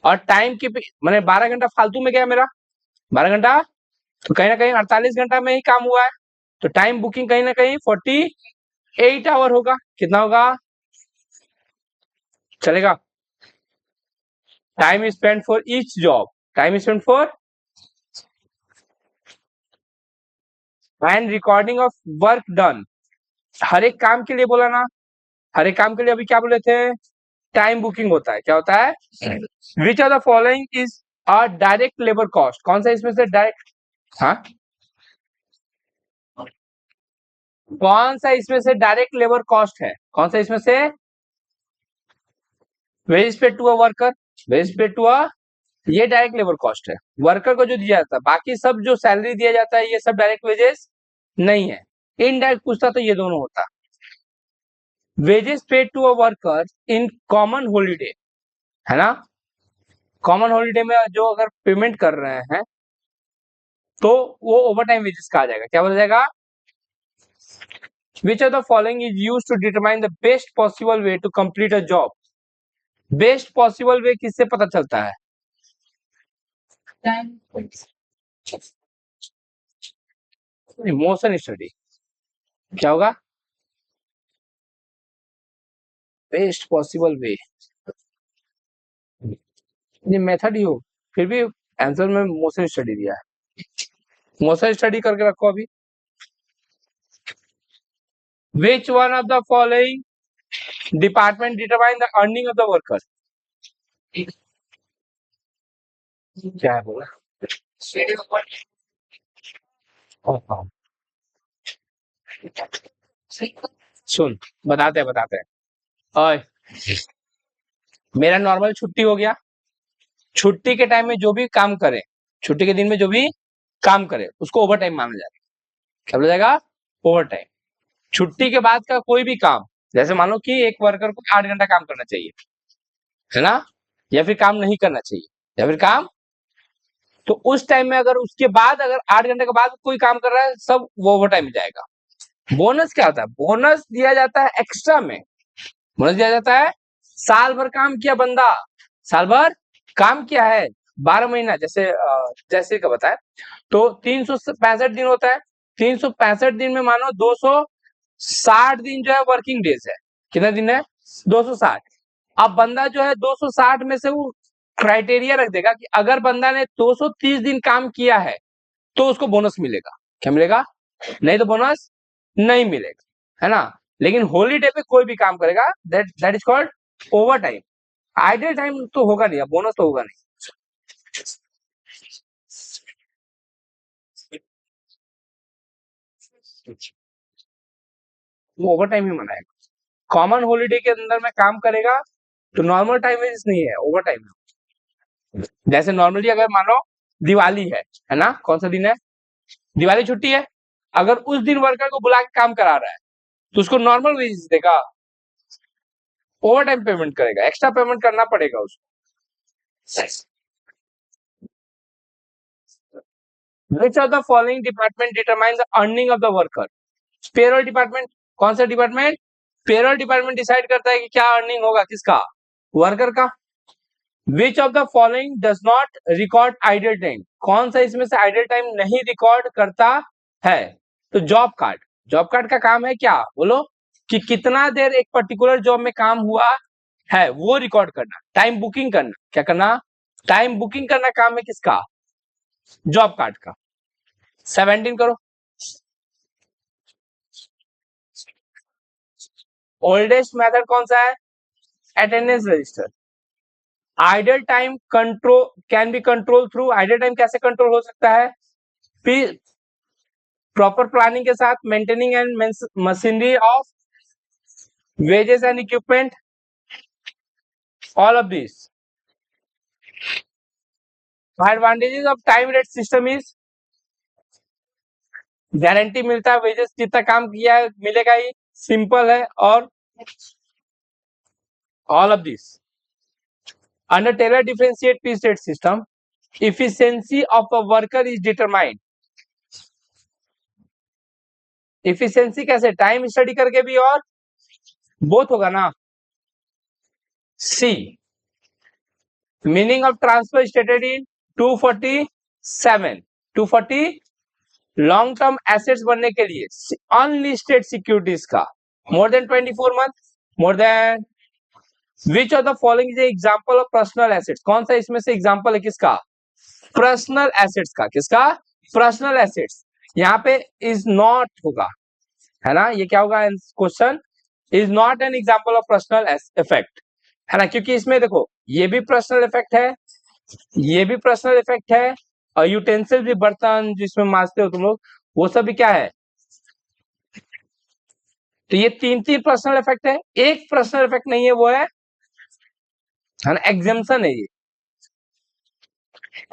और टाइम की मैंने 12 घंटा फालतू में गया मेरा 12 घंटा, तो कहीं ना कहीं 48 घंटा में ही काम हुआ है, तो टाइम बुकिंग कहीं ना कहीं 48 आवर होगा। कितना होगा? चलेगा? Time spend for each job, time spend for end recording of work done, हर एक काम के लिए बोला ना, हर एक काम के लिए अभी क्या बोले थे? टाइम बुकिंग होता है। क्या होता है? Which are the following is a direct labour cost, कौन सा इसमें से डायरेक्ट, हाँ कौन सा इसमें से डायरेक्ट लेबर कॉस्ट है? कौन सा इसमें से? Wage paid to a worker, wage paid to a, ये डायरेक्ट लेबर कॉस्ट है, वर्कर को जो दिया जाता है। बाकी सब जो सैलरी दिया जाता है ये सब डायरेक्ट वेजेस नहीं है। इनडायरेक्ट पूछता तो ये दोनों होता। Wages paid to a worker in common holiday, है ना, कॉमन हॉलीडे में जो अगर पेमेंट कर रहे हैं तो वो ओवर टाइम वेजेस कहा जाएगा। क्या बोला जाएगा? Which of the following is use to determine the best possible way to complete a job, best possible way किससे पता चलता है? Motion study. क्या होगा? बेस्ट पॉसिबल वे, ये मेथड ही हो, फिर भी आंसर में मोशन स्टडी दिया है, मोशन स्टडी करके रखो अभी। विच one of the following department determine the earning of the worker, क्या है बोला? सुन, बताते हैं। ओए, मेरा नॉर्मल छुट्टी हो गया, छुट्टी के टाइम में जो भी काम करे, छुट्टी के दिन में जो भी काम करे उसको ओवर टाइम माना जाएगा। क्या बोला जाएगा? Over time. छुट्टी के बाद का कोई भी काम, जैसे मान लो कि एक वर्कर को 8 घंटा काम करना चाहिए, है ना, या फिर काम नहीं करना चाहिए, या फिर काम, तो उस टाइम में अगर उसके बाद अगर 8 घंटे के बाद कोई काम कर रहा है, सब वो ओवर टाइम में जाएगा। बोनस क्या होता है? बोनस दिया जाता है एक्स्ट्रा में, बोनस दिया जाता है साल भर काम किया बंदा, साल भर काम किया है, 12 महीना, जैसे का बताए तो 365 दिन होता है, 365 दिन में मानो 260 दिन जो है वर्किंग डेज है। कितना दिन है? 260। अब बंदा जो है 260 में से वो क्राइटेरिया रख देगा कि अगर बंदा ने 230 दिन काम किया है तो उसको बोनस मिलेगा। क्या मिलेगा? नहीं तो बोनस नहीं मिलेगा, है ना। लेकिन हॉलीडे पे कोई भी काम करेगा, that is called over time. Ideal time तो होगा नहीं, बोनस तो होगा नहीं, वो ओवर टाइम ही मनाएगा। कॉमन हॉलीडे के अंदर में काम करेगा तो नॉर्मल टाइम वेजेस नहीं है, ओवर टाइम है। जैसे नॉर्मली अगर मानो दिवाली है ना, कौन सा दिन है? दिवाली छुट्टी है, अगर उस दिन वर्कर को बुला के काम करा रहा है तो उसको नॉर्मल वेजेस देगा, ओवर टाइम पेमेंट करेगा, एक्स्ट्रा पेमेंट करना पड़ेगा उसको। Which of the following department determines the earning of the worker? Payroll department. कौन सा डिपार्टमेंट? पेरोल डिपार्टमेंट डिसाइड करता है कि क्या अर्निंग होगा, किसका? वर्कर का। विच of the following does not record idle time, कौन सा इसमें से आइडल टाइम नहीं रिकॉर्ड करता है? तो जॉब कार्ड। जॉब कार्ड का काम है क्या बोलो? कि कितना देर एक पर्टिकुलर जॉब में काम हुआ है वो रिकॉर्ड करना, टाइम बुकिंग करना। क्या करना? टाइम बुकिंग करना काम है किसका? जॉब कार्ड का। 17 करो। ओल्डेस्ट मेथड कौन सा है? Attendance register. Idle time control can be control through, idle time कैसे कंट्रोल हो सकता है? फिर प्रॉपर प्लानिंग के साथ, maintaining and machinery of wages and equipment, all of this. Advantages of time rate system is guarantee मिलता है, wages जितना काम किया है मिलेगा ही, सिंपल है, और all of this. Under Taylor differentiate piece rate system, efficiency of a worker is determined, efficiency कैसे? टाइम स्टडी करके भी, और बोथ होगा ना। C meaning of transfer stated in 240 long term assets बनने के लिए अनलिस्टेड सिक्योरिटीज का more than 24 month, more than which of the following is example of personal assets, कौन सा इसमें से एग्जांपल है किसका, पर्सनल एसेट्स का, किसका, पर्सनल एसेट्स। यहाँ पे इज नॉट होगा, है ना, ये क्या होगा question, is not an example of personal effect, है ना, क्योंकि इसमें देखो ये भी पर्सनल इफेक्ट है, ये भी पर्सनल इफेक्ट है, और यूटेंसिल भी, बर्तन जिसमें मांजते हो तुम लोग, वो सब भी क्या है, तो ये तीन तीन पर्सनल इफेक्ट है, एक पर्सनल इफेक्ट नहीं है, वो है ना, एग्जाम्पशन है ये।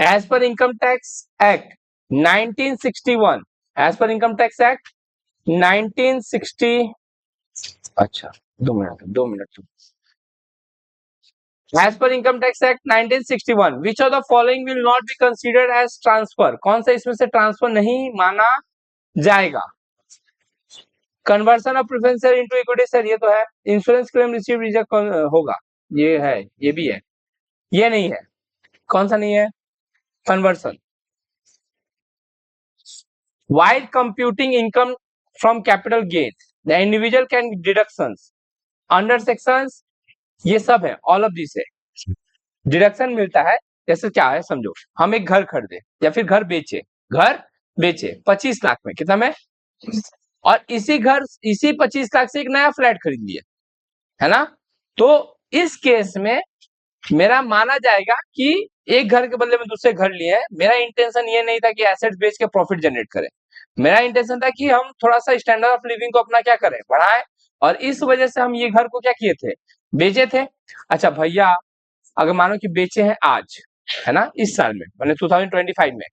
As per income tax act 1961, as per income tax act 1960, अच्छा 2 minute As per Income Tax Act 1961, which of the following will not be considered as transfer? कौन सा इसमें से ट्रांसफर नहीं माना जाएगा? Conversion of preference share into equity share, ये तो है। इंश्योरेंस क्लेम रिसीव रिजेक्ट होगा, ये है, ये भी है, ये नहीं है, कौन सा नहीं है, conversion. While computing income from capital gain, the individual can deductions under sections, ये सब है, ऑल ऑफ दिस है, डिडक्शन मिलता है। जैसे क्या है समझो, हम एक घर खरीदे या फिर घर बेचे, घर बेचे 25 लाख में, कितना में, और इसी 25 लाख से एक नया फ्लैट खरीद लिया, है ना, तो इस केस में मेरा माना जाएगा कि एक घर के बदले में दूसरे घर लिए हैं, मेरा इंटेंशन ये नहीं था कि एसेट्स बेच के प्रॉफिट जनरेट करें, मेरा इंटेंशन था कि हम थोड़ा सा स्टैंडर्ड ऑफ लिविंग को अपना क्या करें, बढ़ाएं, और इस वजह से हम ये घर को क्या किए थे, बेचे थे। अच्छा भैया, अगर मानो कि बेचे हैं आज, है ना, इस साल में, मैंने 2025 में,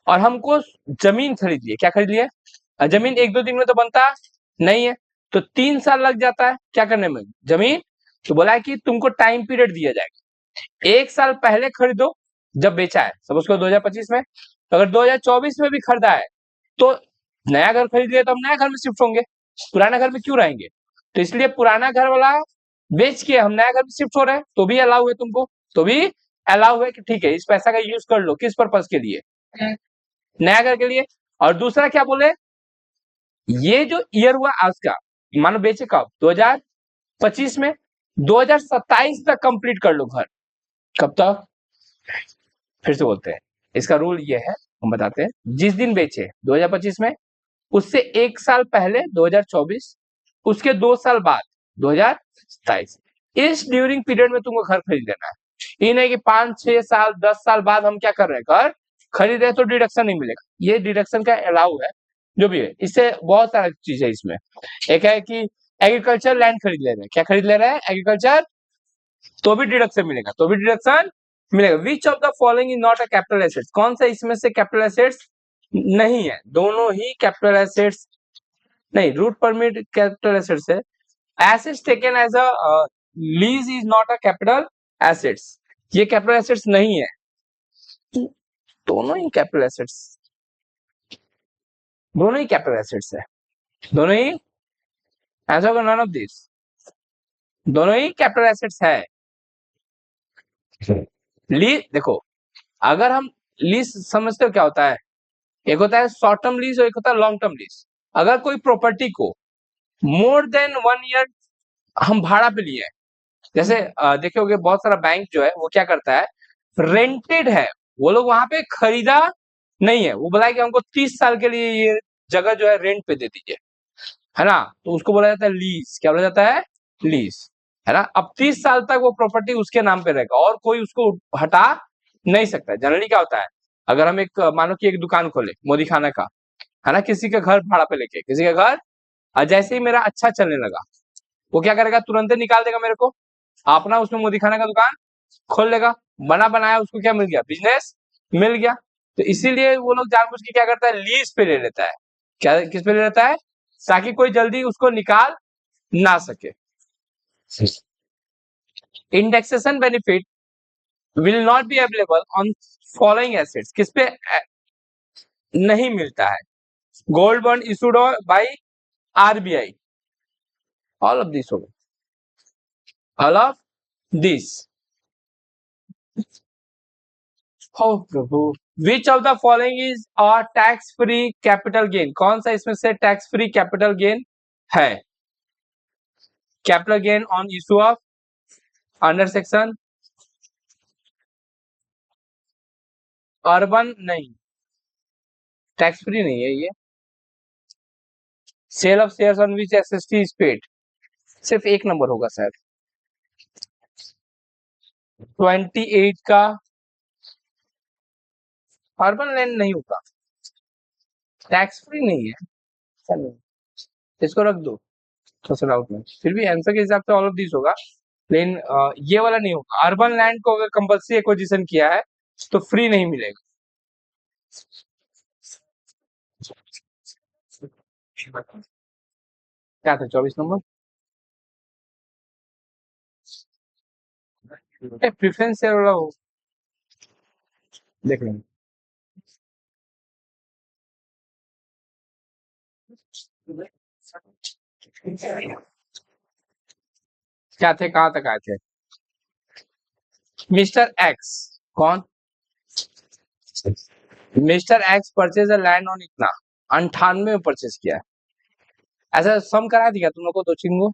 और हमको जमीन खरीद लिए, क्या खरीद लिए, जमीन एक दो दिन में तो बनता नहीं है, तो 3 साल लग जाता है क्या करने में, जमीन, तो बोला है कि तुमको टाइम पीरियड दिया जाएगा, 1 साल पहले खरीदो जब बेचा है, सब उसको 2025 में, तो अगर 2024 में भी खरीदा है तो नया घर खरीद लिया तो हम नया घर में शिफ्ट होंगे, पुराना घर में क्यों रहेंगे, तो इसलिए पुराना घर वाला बेच के हम नया घर में शिफ्ट हो रहे हैं, तो भी अलाउ है तुमको, तो भी अलाउ है कि ठीक है इस पैसा का यूज कर लो, किस पर्पज के लिए, नया घर के लिए। और दूसरा क्या बोले, ये जो ईयर हुआ आज का, मानो बेचे कब, 2025 में, 2027 तक कंप्लीट कर लो घर, कब तक, फिर से बोलते हैं, इसका रूल ये है, हम बताते हैं, जिस दिन बेचे 2025 में, उससे 1 साल पहले 2024, उसके 2 साल बाद 2027, इस ड्यूरिंग पीरियड में तुमको घर खरीद लेना है। ये नहीं कि 5 6 साल 10 साल बाद हम क्या कर रहे हैं, घर खरीद रहे तो डिडक्शन नहीं मिलेगा, ये डिडक्शन का अलाउ है, जो भी है, इससे बहुत सारा चीज है इसमें। एक है कि एग्रीकल्चर लैंड खरीद ले रहे हैं, क्या खरीद ले रहे हैं, एग्रीकल्चर, तो भी डिडक्शन मिलेगा, तो भी डिडक्शन मिलेगा। Which of the following is not a capital assets, कौन सा इसमें से कैपिटल एसेट्स नहीं है, दोनों ही कैपिटल एसेट्स नहीं, रूट परमिट कैपिटल एसेट्स है, assets taken as a lease is not a capital assets, ये कैपिटल एसेट्स नहीं है, दोनों ही कैपिटल एसेट्स, दोनों ही कैपिटल एसेट्स है, दोनों ही, आंसर होगा नन ऑफ दिस, दोनों ही कैपिटल एसेट्स है। लीज देखो, अगर हम लीज समझते हो क्या होता है, एक होता है शॉर्ट टर्म लीज और एक होता है लॉन्ग टर्म लीज। अगर कोई प्रॉपर्टी को मोर देन 1 ईयर हम भाड़ा पे लिए हैं, जैसे देखे होगे बहुत सारा बैंक जो है वो क्या करता है, रेंटेड है, वो लोग वहां पे खरीदा नहीं है, वो बोला है कि हमको 30 साल के लिए ये जगह जो है रेंट पे दे दीजिए, है ना, तो उसको बोला जाता है लीज, क्या बोला जाता है, लीज, है ना। अब 30 साल तक वो प्रॉपर्टी उसके नाम पे रहेगा और कोई उसको हटा नहीं सकता। जनरली क्या होता है, अगर हम एक मानो कि एक दुकान खोले मोदी खाना का, है ना, किसी का घर भाड़ा पे लेके, किसी का घर, और जैसे ही मेरा अच्छा चलने लगा, वो क्या करेगा, तुरंत ही निकाल देगा मेरे को, अपना उसमें मोदी खाना का दुकान खोल लेगा, बना बनाया उसको क्या मिल गया, बिजनेस मिल गया। तो इसीलिए वो लोग जानबूझ के क्या करता है, लीज पे ले लेता है, क्या किस पे ले लेता है, ताकि कोई जल्दी उसको निकाल ना सके। Indexation benefit will not be available on following assets, किस पे नहीं मिलता है, gold bond issued by RBI, all of this होगा, ऑल ऑफ दिस, हो प्रभु, which of the following is a tax free capital gain? कौन सा इसमें से टैक्स फ्री कैपिटल गेन है? Capital gain on issue of under section urban, नहीं tax free नहीं है ये। Sale of shares on which SST is paid, सिर्फ एक नंबर होगा शायद 28 का। अर्बन लैंड नहीं होगा, टैक्स फ्री नहीं है। चलो इसको रख दो, थोड़ा डाउट में, फिर भी आंसर के हिसाब से ऑल ऑफ दिस होगा, लेकिन ये वाला नहीं होगा। अर्बन लैंड को अगर कंपल्सरी एक्विजिशन किया है तो फ्री नहीं मिलेगा। क्या था 24 नंबर? प्रेफरेंस शेयर वाला हो, देख लेंगे। क्या थे, कहाँ तक आए थे? मिस्टर एक्स, कौन? Mister x purchase a land on इतना 98 में परचेज किया है। ऐसा सम करा दिया तुम लोग को, दो चिंगो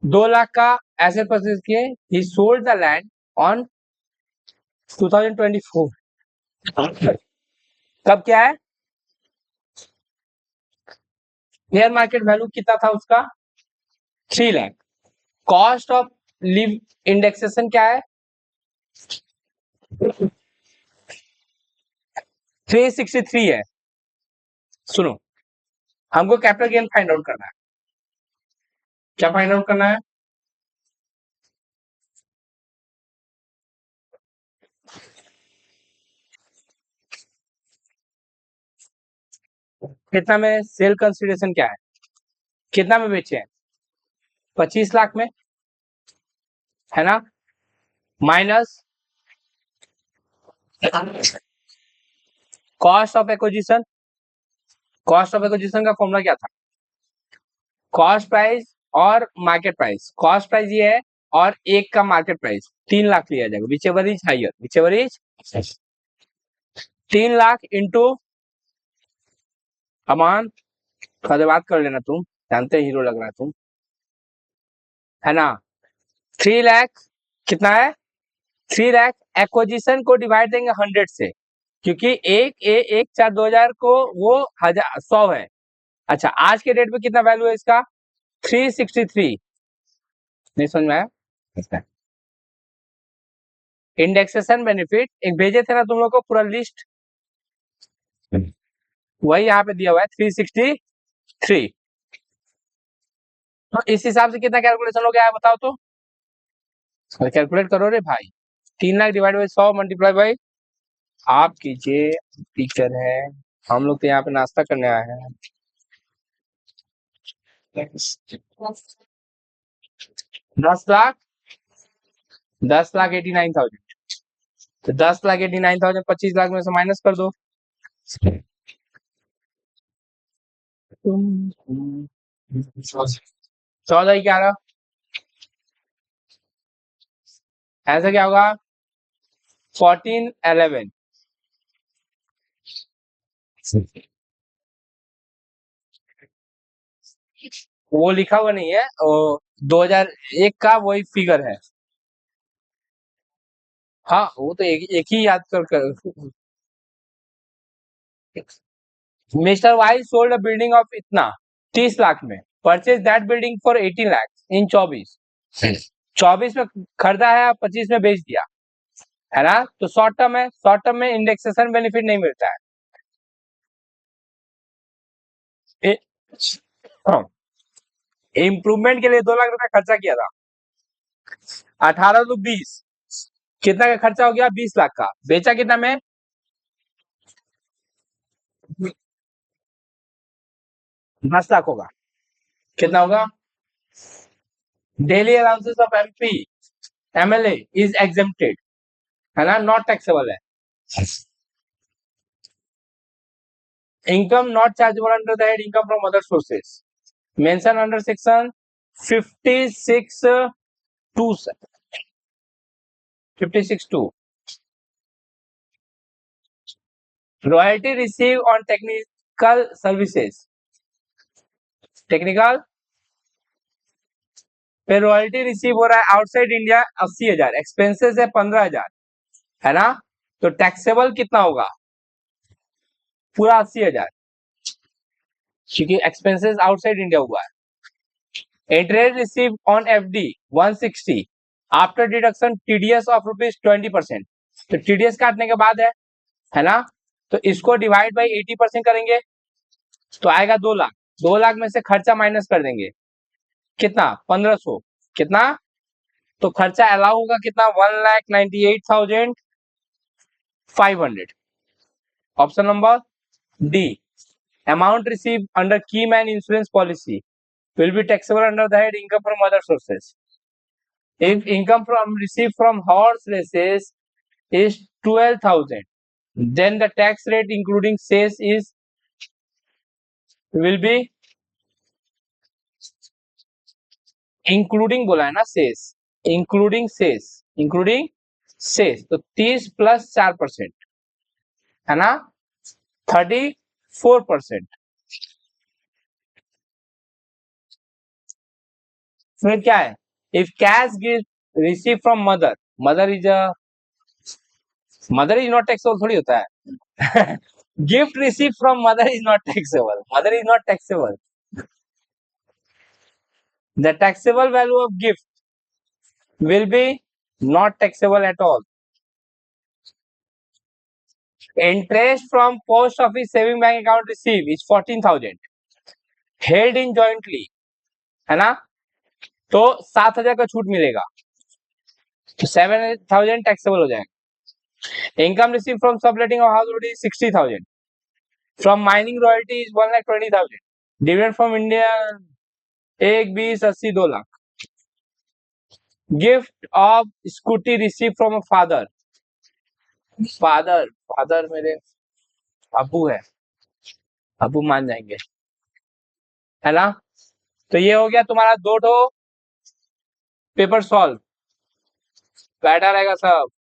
2 लाख का एसेट परचेज किए। ही सोल्ड द लैंड ऑन 2024। कब क्या है? फेयर मार्केट वैल्यू कितना था उसका? 3 lakh. Cost of live indexation क्या है? 363 है। सुनो, हमको कैपिटल गेन फाइंड आउट करना है। क्या फाइंड आउट करना है? कितना में सेल कंसिडरेशन क्या है? कितना में बेचे हैं? 25 लाख में, है ना? Minus cost of acquisition. Cost of acquisition का फॉर्मूला क्या था? कॉस्ट प्राइस और मार्केट प्राइस। कॉस्ट प्राइस ये है और एक का मार्केट प्राइस 3 लाख लिया जाएगा, which ever is higher, which ever is 3 lakh into अमान, थोड़ा बात कर लेना, तुम जानते हीरो लग रहा है तुम, है ना? 3 लाख कितना है? 3 लाख एक्विजिशन को डिवाइड देंगे 100 से, क्योंकि एक 4 2000 को वो 100 है। अच्छा, आज के डेट में कितना वैल्यू है इसका? 363। नहीं समझ में आया? इंडेक्सेशन बेनिफिट एक भेजे थे ना तुम लोग को पूरा लिस्ट, वही यहाँ पे दिया हुआ है 363। तो इस हिसाब से कितना कैलकुलेशन हो गया है बताओ तो, कैलकुलेट करो रे भाई। 3 lakh divide by 100 multiply by, आप कीजिए, टीचर है, हम लोग तो यहाँ पे नाश्ता करने आए हैं। 10 लाख, 10,89,000। तो 10,89,000 25 लाख में से माइनस कर दो। 14,11। ऐसा क्या होगा? 1411। वो लिखा हुआ नहीं है, 2001 का वही फिगर है। हाँ वो तो एक ही याद कर। Mister Y sold a building of इतना 30 लाख में, purchase that building for 18 lakh in 24 में खरीदा है, 25 में बेच दिया, है ना? तो शॉर्ट टर्म है, शॉर्ट टर्म में इंडेक्सेशन बेनिफिट नहीं मिलता है। इम्प्रूवमेंट के लिए 2 लाख रुपया खर्चा किया था, 18 तो 20, कितना का खर्चा हो गया? 20 लाख का। बेचा कितना में? 10 लाख होगा। कितना होगा? Daily allowances of MP MLA is exempted, है ना? नॉट टैक्सेबल है। Income not chargeable under the head income from other sources, mention under section 56(2) 56(2). Royalty receive on technical services, technical पे रॉयल्टी रिसीव हो रहा है आउटसाइड इंडिया 80,000, एक्सपेंसेस है 15,000, है ना, तो टैक्सेबल कितना होगा, पूरा 80,000, क्योंकि एक्सपेंसेस आउटसाइड इंडिया हुआ है। Interest receive on FD 160 after deduction TDS of ₹20%, तो टीडीएस काटने के बाद है ना, तो इसको डिवाइड बाई 80% करेंगे तो आएगा 2 लाख, 2 लाख में से खर्चा माइनस कर देंगे, कितना 1500, कितना, तो खर्चा अलाउ होगा कितना 1,98,500। Option number D, amount receive under key man insurance policy will be taxable under the head income from other sources. If income from received from horse races is 12,000, then the tax rate including cess is will be including बोला है ना cess, including cess, तो 30 plus 4% है ना 34%। फिर क्या है, if cash gift received from mother, mother is not taxable थोड़ी होता है gift received from mother is not taxable, mother is not taxable, the taxable value of gift will be not taxable at all। Interest from post office saving bank account received is 14,000 held in jointly, है ना, तो 7,000 का छूट मिलेगा, तो 7,000 taxable हो जाएगा। Income receive from subletting of house is 60,000, from mining royalty is 1,20,000, dividend from India 1, 20, 80, 2 lakh. Gift of scooty receive from a father, father मेरे अबू है, अबू मान जाएंगे, है ना, तो ये हो गया तुम्हारा 2 पेपर सॉल्व, बैठा रहेगा सब।